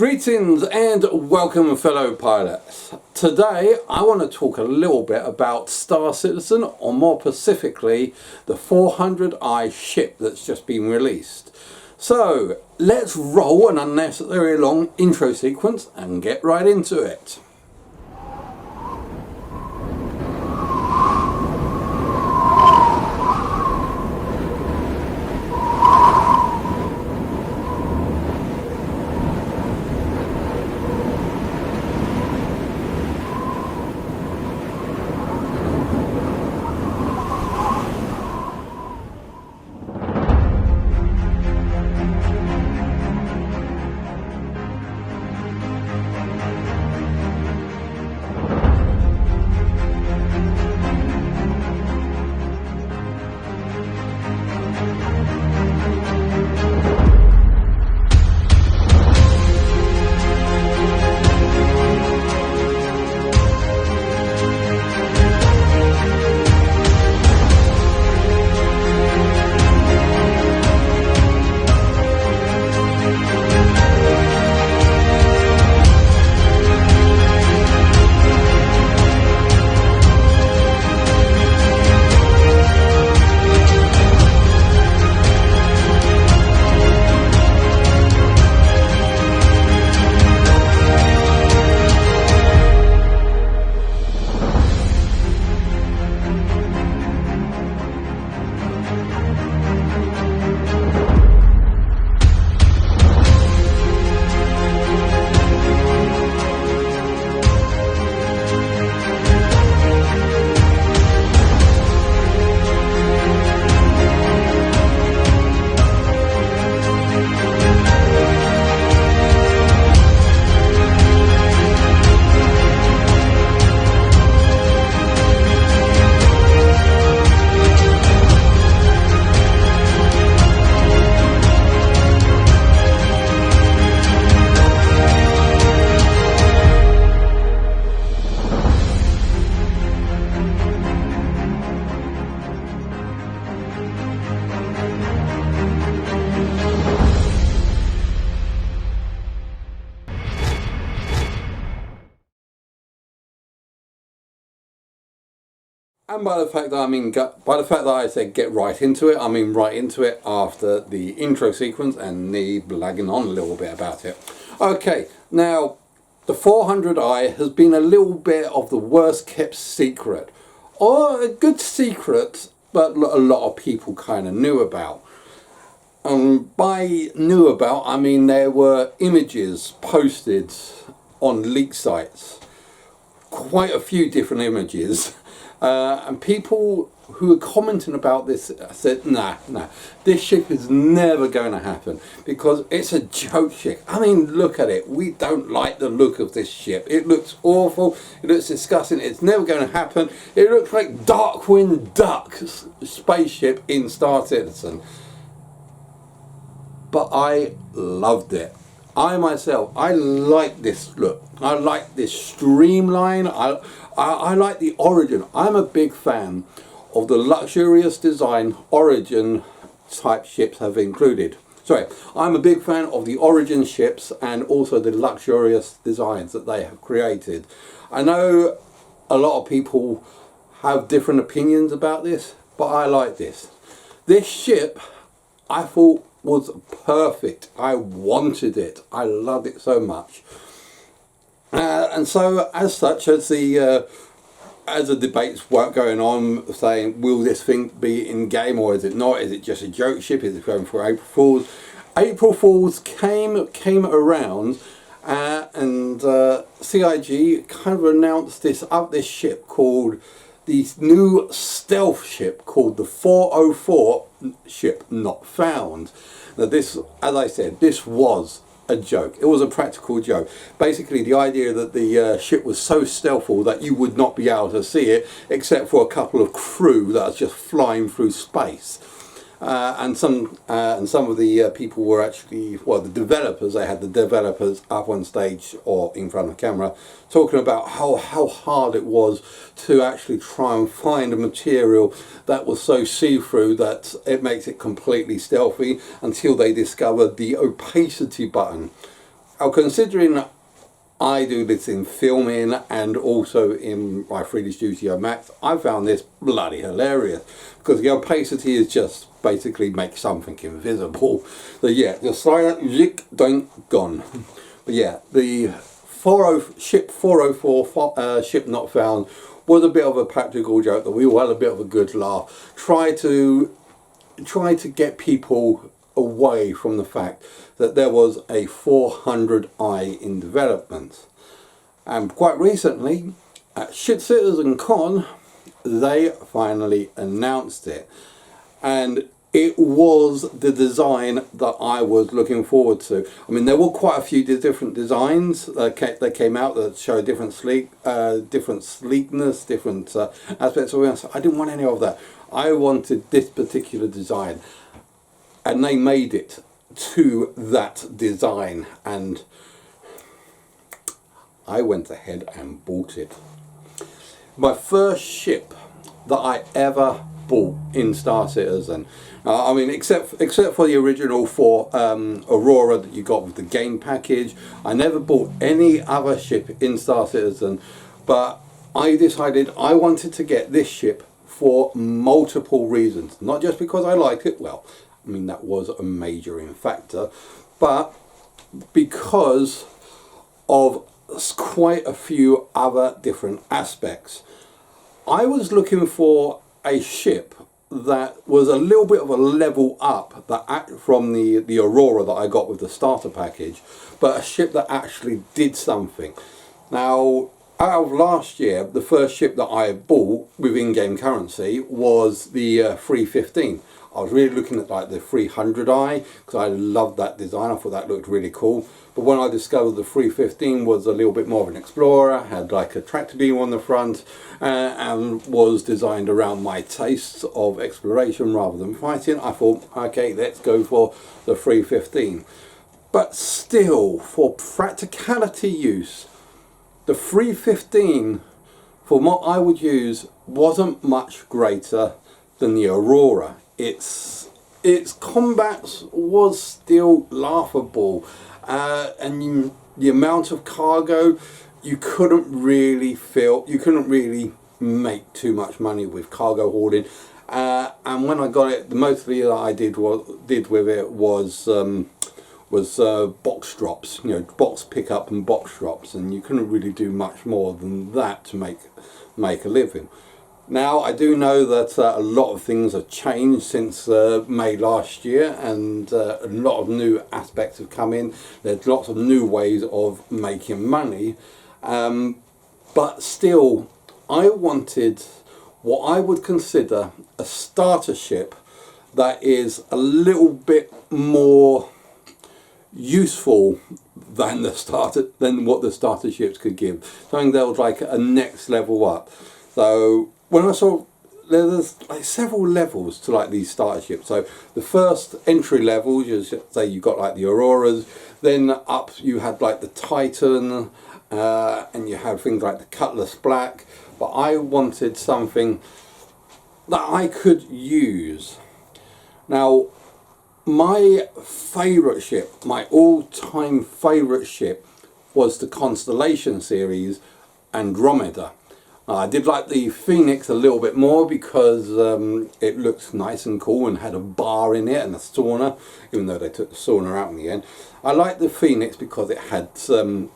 Greetings and welcome, fellow pilots. Today I want to talk a little bit about Star Citizen, or more specifically the 400i ship that's just been released. So let's roll an unnecessary long intro sequence and get right into it. And by the fact that I said get right into it, I mean right into it after the intro sequence and me blagging on a little bit about it. Okay, now the 400i has been a little bit of the worst kept secret, or a good secret, but a lot of people kind of knew about. By knew about, I mean there were images posted on leak sites, quite a few different images. And people who were commenting about this said, nah, this ship is never going to happen because it's a joke ship. I mean, look at it. We don't like the look of this ship. It looks awful. It looks disgusting. It's never going to happen. It looks like Darkwing Duck's spaceship in Star Citizen. But I loved it. I myself, I like this look. I like this streamline. I like the origin. I'm a big fan of the luxurious design Origin type ships have included. Sorry, I'm a big fan of the Origin ships and also the luxurious designs that they have created. I know a lot of people have different opinions about this, but I like this. This ship, I thought, was perfect. I wanted it. I loved it so much. And so, as such, as the debates were going on, saying, will this thing be in game or is it not? Is it just a joke ship? Is it going for April Fools? April Fools came around, and CIG kind of announced this ship called the new stealth ship called the 404 ship not found. Now this, as I said, this was a joke. It was a practical joke. Basically, the idea that the ship was so stealthful that you would not be able to see it except for a couple of crew that are just flying through space. And some of the people were actually, well, the developers, they had the developers up on stage or in front of the camera talking about how hard it was to actually try and find a material that was so see-through that it makes it completely stealthy, until they discovered the opacity button. considering I do this in filming and also in my 3D Studio Max, I found this bloody hilarious because the opacity is just basically make something invisible. So yeah, just silent, zick, don't, gone. But yeah, the ship 404 ship not found was a bit of a practical joke that we all had a bit of a good laugh. Try to get people away from the fact that there was a 400i in development, and quite recently at Shit Citizen Con they finally announced it, and it was the design that I was looking forward to. I mean, there were quite a few different designs that came out that showed different sleekness, different aspects of it. I didn't want any of that. I wanted this particular design, and they made it to that design, and I went ahead and bought it. My first ship that I ever bought in Star Citizen. I mean, except for the original for Aurora that you got with the game package, I never bought any other ship in Star Citizen, but I decided I wanted to get this ship for multiple reasons. Not just because I like it, well, I mean that was a majoring factor, but because of quite a few other different aspects. I was looking for a ship that was a little bit of a level up from the Aurora that I got with the starter package, but a ship that actually did something. Now, out of last year, the first ship that I bought with in-game currency was the 315. I was really looking at like the 300i because I loved that design. I thought that looked really cool. But when I discovered the 315 was a little bit more of an explorer, had like a tractor beam on the front, and was designed around my tastes of exploration rather than fighting, I thought, okay, let's go for the 315. But still, for practicality use, the 315, for what I would use, wasn't much greater than the Aurora. Its combats was still laughable, and the amount of cargo, you couldn't really make too much money with cargo hoarding. And when I got it, the most that I did with it was box drops, you know, box pickup and box drops, and you couldn't really do much more than that to make a living. Now, I do know that a lot of things have changed since May last year, and a lot of new aspects have come in. There's lots of new ways of making money, but still, I wanted what I would consider a starter ship that is a little bit more useful than what the starter ships could give. Something that was like a next level up. So when I saw there's like several levels to like these starter ships. So the first entry levels, you say you got like the Auroras, then up you had like the Titan, and you had things like the Cutlass Black. But I wanted something that I could use. Now, my favourite ship, my all-time favourite ship, was the Constellation series Andromeda. I did like the Phoenix a little bit more because it looked nice and cool and had a bar in it and a sauna, even though they took the sauna out in the end. I liked the Phoenix because it had the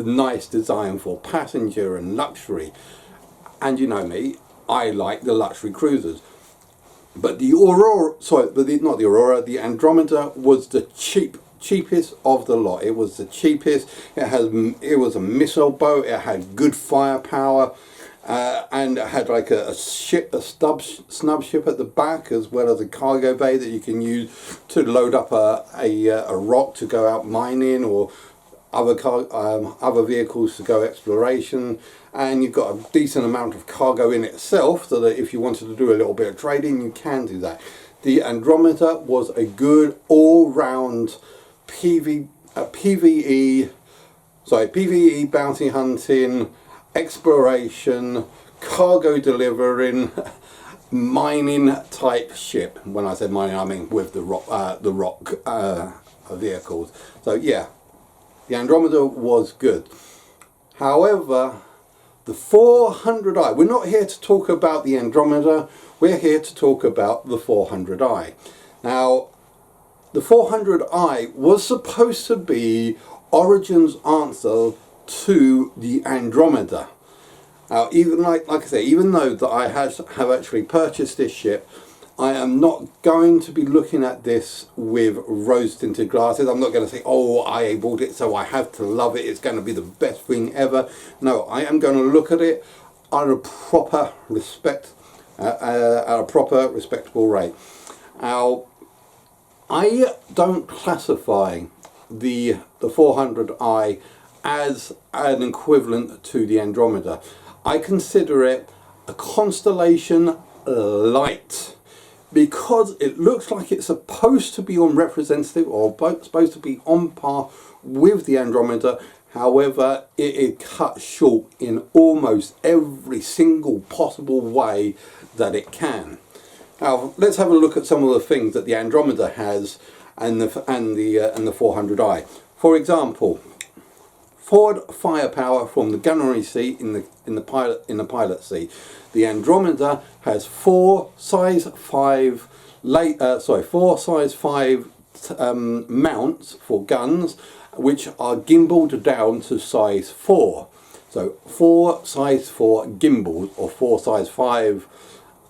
nice design for passenger and luxury. And you know me, I like the luxury cruisers. But the Aurora, not the Aurora, the Andromeda was the cheapest of the lot. It was the cheapest. It was a missile boat. It had good firepower, and it had like a snub ship at the back, as well as a cargo bay that you can use to load up a rock to go out mining, or other vehicles to go exploration. And you've got a decent amount of cargo in itself, so that if you wanted to do a little bit of trading, you can do that. The Andromeda was a good all-round PvE bounty hunting, exploration, cargo delivering, mining type ship. When I said mining, I mean with the rock vehicles. So yeah, The Andromeda was good. However, the 400i, we're not here to talk about the Andromeda, we're here to talk about the 400i. Now, the 400i was supposed to be Origin's answer to the Andromeda. Now, even like I say, even though that I have actually purchased this ship, I am not going to be looking at this with rose-tinted glasses. I'm not going to say, oh, I bought it, so I have to love it. It's going to be the best thing ever. No, I am going to look at it at a proper respectable rate. Now, I don't classify the 400i as an equivalent to the Andromeda. I consider it a constellation light, because it looks like it's supposed to be on representative or supposed to be on par with the Andromeda. However, it is cut short in almost every single possible way that it can. Now, let's have a look at some of the things that the Andromeda has and the 400i. For example, forward firepower from the gunnery seat in the pilot seat. The Andromeda has four size 5 mounts for guns, which are gimbaled down to size 4. So 4 size 4 gimbals, or 4 size 5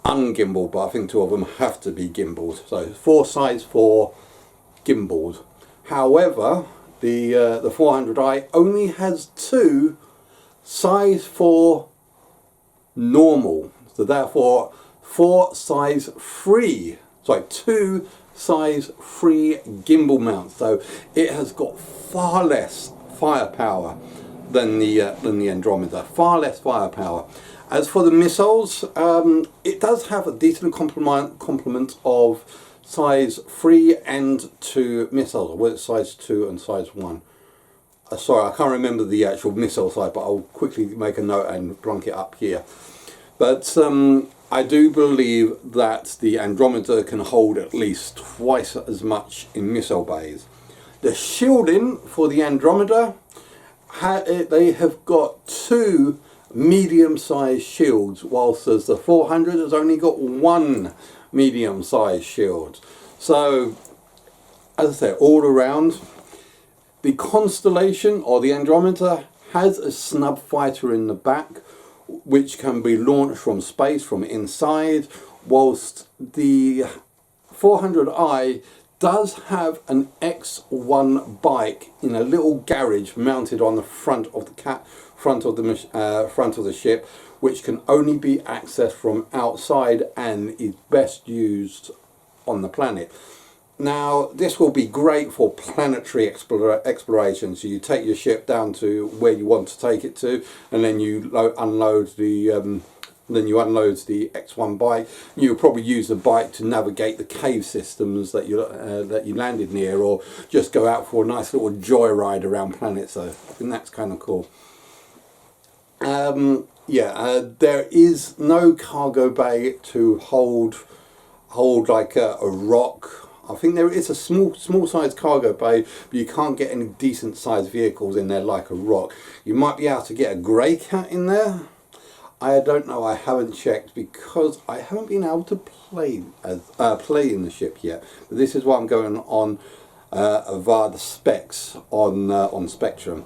ungimbaled, but I think 2 of them have to be gimbaled. So 4 size 4 gimbaled. However, the 400i only has 2 size 4 normal, so therefore 2 size 3 gimbal mounts. So it has got far less firepower than the Andromeda, far less firepower. As for the missiles, it does have a decent complement of size 3 and 2 missiles, or size 2 and size 1. Sorry, I can't remember the actual missile size, but I'll quickly make a note and plunk it up here. But I do believe that the Andromeda can hold at least twice as much in missile bays. The shielding for the Andromeda, they have got 2 medium-sized shields, whilst as the 400 has only got 1 medium-sized shield. So, as I said, all around, the Constellation, or the Andromeda, has a snub fighter in the back, which can be launched from space, from inside, whilst the 400i does have an X1 bike in a little garage mounted on the front of the ship, which can only be accessed from outside and is best used on the planet. Now, this will be great for planetary exploration. So you take your ship down to where you want to take it to, and then you unload the X1 bike. You'll probably use the bike to navigate the cave systems that you landed near, or just go out for a nice little joyride around planet. So I think that's kind of cool. There is no cargo bay to hold like a rock. I think there is a small size cargo bay, but you can't get any decent sized vehicles in there like a rock. You might be able to get a grey cat in there. I don't know, I haven't checked, because I haven't been able to play in the ship yet. But this is what I'm going on via the specs on Spectrum.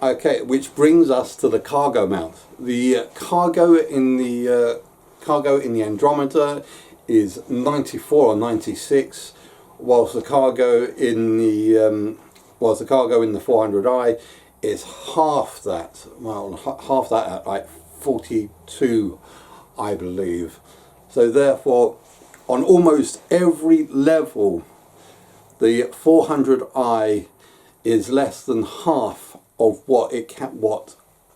Okay, which brings us to the cargo mount. The cargo in the Andromeda is 94 or 96, whilst the cargo in the 400i is half that. Well, half that at like 42, I believe. So therefore, on almost every level, the 400i is less than half of what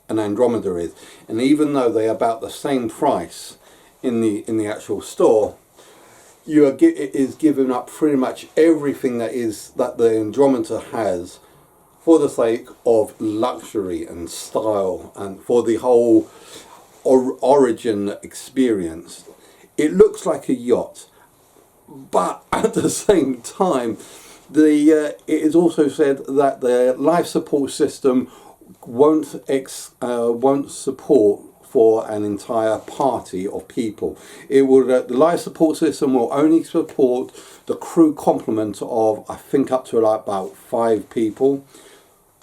an Andromeda is. And even though they are about the same price in the actual store, it is giving up pretty much everything that the Andromeda has, for the sake of luxury and style, and for the whole Origin experience. It looks like a yacht, but at the same time, it is also said that the life support system won't support for an entire party of people. It will the life support system will only support the crew complement of, I think, up to like about 5 people.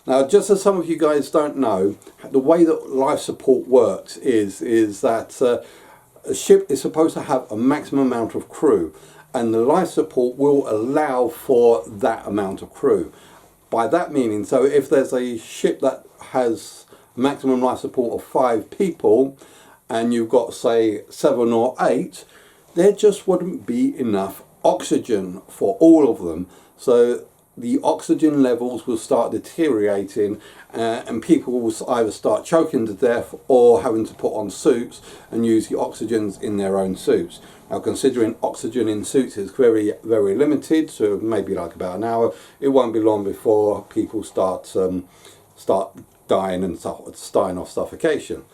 Now, just as some of you guys don't know, the way that life support works is that a ship is supposed to have a maximum amount of crew, and the life support will allow for that amount of crew. By that meaning, so if there's a ship that has maximum life support of 5 people, and you've got, say, 7 or 8, there just wouldn't be enough oxygen for all of them. So the oxygen levels will start deteriorating, and people will either start choking to death or having to put on suits and use the oxygens in their own suits. Now, considering oxygen in suits is very, very limited, so maybe like about an hour, it won't be long before people start dying and dying of suffocation.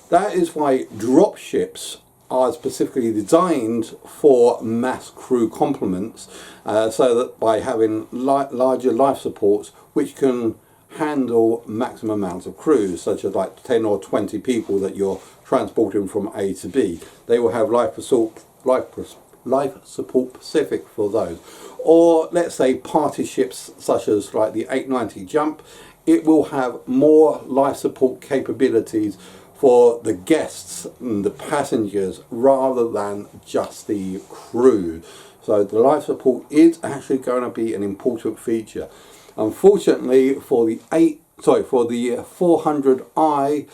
That is why drop ships are specifically designed for mass crew complements, so that by having larger life supports which can handle maximum amounts of crews, such as like 10 or 20 people that you're transporting from A to B, they will have life support specific for those. Or let's say party ships such as like the 890 Jump, it will have more life support capabilities for the guests and the passengers rather than just the crew. So the life support is actually going to be an important feature. Unfortunately, for the 400i,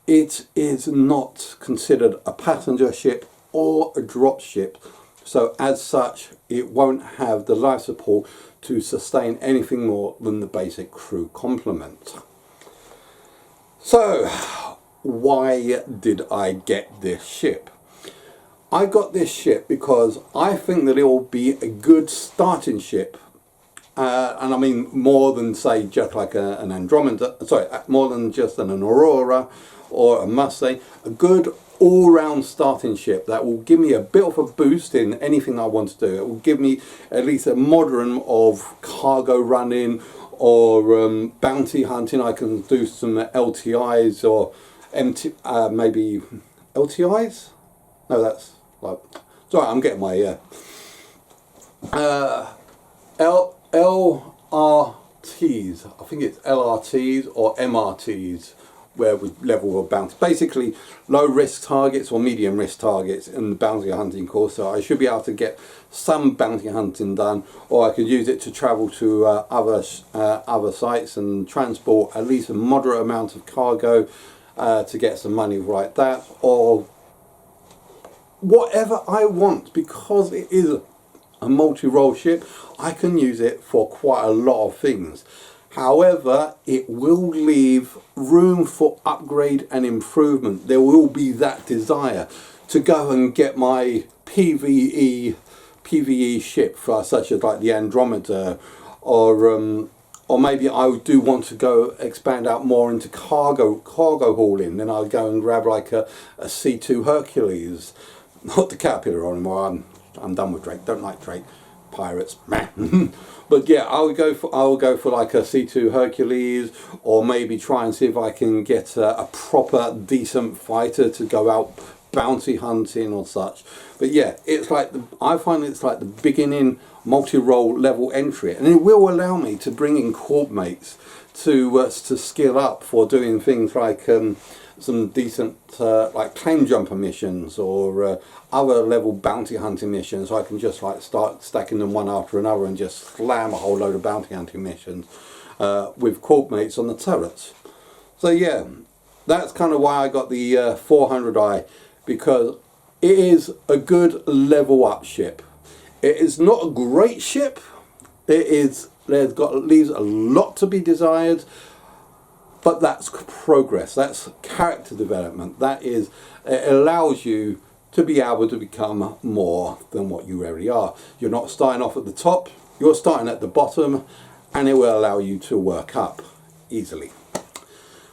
it is not considered a passenger ship or a drop ship. So as such, it won't have the life support to sustain anything more than the basic crew complement. So, why did I get this ship? I got this ship because I think that it will be a good starting ship, and I mean more than, say, just like an Andromeda, more than just an Aurora or a Mustang, a good all-round starting ship that will give me a bit of a boost in anything I want to do. It will give me at least a modicum of cargo running or bounty hunting. I can do some LTIs or maybe LTIs? No, that's like, sorry, I'm getting my LRTs. I think it's LRTs or MRTs, where we level of bounty. Basically, low risk targets or medium risk targets in the bounty hunting course. So I should be able to get some bounty hunting done, or I could use it to travel to other sites and transport at least a moderate amount of cargo to get some money like that, or whatever I want. Because it is a multi-role ship, I can use it for quite a lot of things. However, it will leave room for upgrade and improvement. There will be that desire to go and get my PvE ship, such as like the Andromeda, or maybe I do want to go expand out more into cargo hauling. Then I'll go and grab like a C2 Hercules, not the Caterpillar anymore. I'm done with Drake. Don't like Drake. Pirates, man. But yeah, I'll go for like a C2 Hercules, or maybe try and see if I can get a proper decent fighter to go out bounty hunting or such. But yeah, it's like I find it's like the beginning multi-role level entry, and it will allow me to bring in corp mates to skill up for doing things like some decent like claim jumper missions or other level bounty hunting missions. So I can just like start stacking them one after another and just slam a whole load of bounty hunting missions with corp mates on the turrets. So yeah, that's kind of why I got the 400i, because it is a good level up ship. It is not a great ship. Leaves a lot to be desired. But that's progress, that's character development, it allows you to be able to become more than what you already are. You're not starting off at the top, you're starting at the bottom, and it will allow you to work up easily.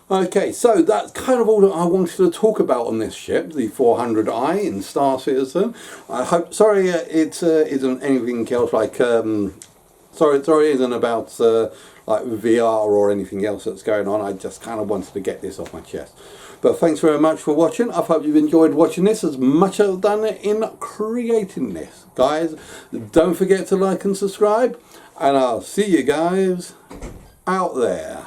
Okay, so that's kind of all that I wanted to talk about on this ship, the 400i in Star Citizen. I hope, sorry it isn't anything else like Sorry, it isn't about like VR or anything else that's going on. I just kind of wanted to get this off my chest. But thanks very much for watching. I hope you've enjoyed watching this as much as I've done in creating this. Guys, don't forget to like and subscribe, and I'll see you guys out there.